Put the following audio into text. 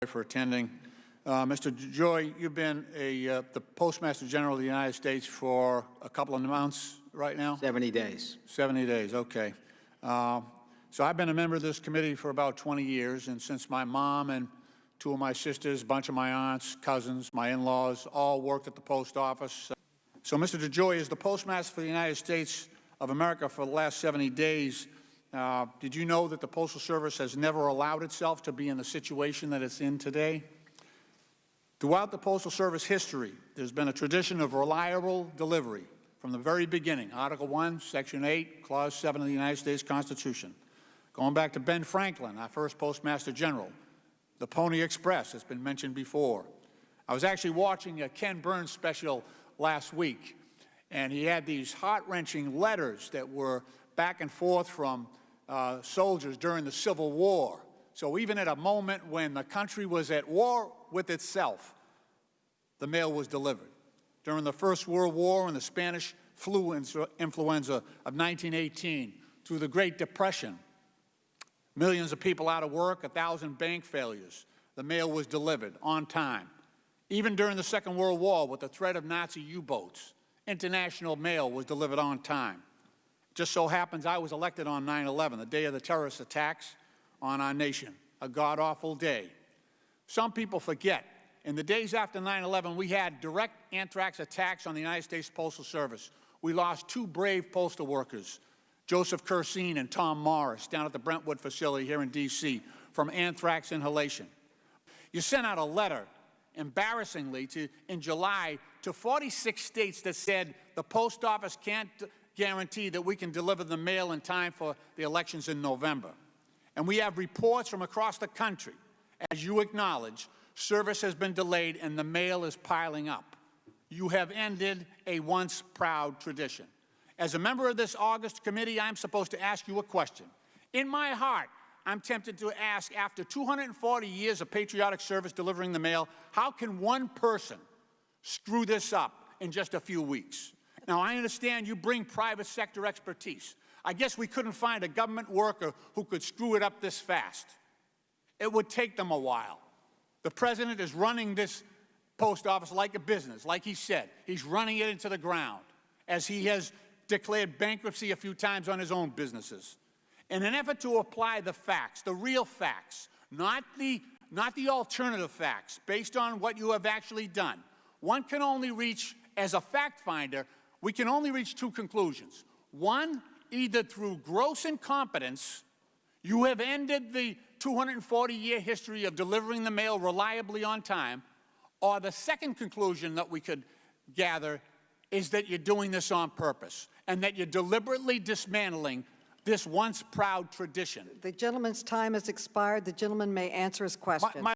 for attending. Mr. Joy, you've been the Postmaster General of the United States for a couple of months right now? 70 days. 70 days, okay. So I've been a member of this committee for about 20 years, and since my mom and two of my sisters, a bunch of my aunts, cousins, my in-laws, all worked at the post office. So Mr. DeJoy, as the Postmaster for the United States of America for the last 70 days, did you know that the Postal Service has never allowed itself to be in the situation that it's in today? Throughout the Postal Service history, there's been a tradition of reliable delivery from the very beginning, Article 1, Section 8, Clause 7 of the United States Constitution. Going back to Ben Franklin, our first Postmaster General, the Pony Express has been mentioned before. I was actually watching a Ken Burns special last week, and he had these heart-wrenching letters that were back and forth from soldiers during the Civil War. So even at a moment when the country was at war with itself, the mail was delivered. During the First World War and the Spanish flu influenza of 1918, through the Great Depression, millions of people out of work, 1,000 bank failures, the mail was delivered on time. Even during the Second World War, with the threat of Nazi U-boats, international mail was delivered on time. Just so happens I was elected on 9/11, the day of the terrorist attacks on our nation, a god-awful day. Some people forget, in the days after 9/11, we had direct anthrax attacks on the United States Postal Service. We lost two brave postal workers, Joseph Cursine and Tom Morris, down at the Brentwood facility here in D.C. from anthrax inhalation. You sent out a letter, embarrassingly, in July to 46 states that said the post office can't guarantee that we can deliver the mail in time for the elections in November. And we have reports from across the country. As you acknowledge, service has been delayed and the mail is piling up. You have ended a once proud tradition. As a member of this August committee, I'm supposed to ask you a question. In my heart, I'm tempted to ask, after 240 years of patriotic service delivering the mail, how can one person screw this up in just a few weeks? Now, I understand you bring private sector expertise. I guess we couldn't find a government worker who could screw it up this fast. It would take them a while. The President is running this post office like a business, like he said. He's running it into the ground, as he has declared bankruptcy a few times on his own businesses. In an effort to apply the facts, the real facts, not the alternative facts, based on what you have actually done, one can only reach, as a fact finder, we can only reach two conclusions. One, either through gross incompetence, you have ended the 240-year history of delivering the mail reliably on time, or the second conclusion that we could gather is that you're doing this on purpose and that you're deliberately dismantling this once proud tradition. The gentleman's time has expired. The gentleman may answer his question.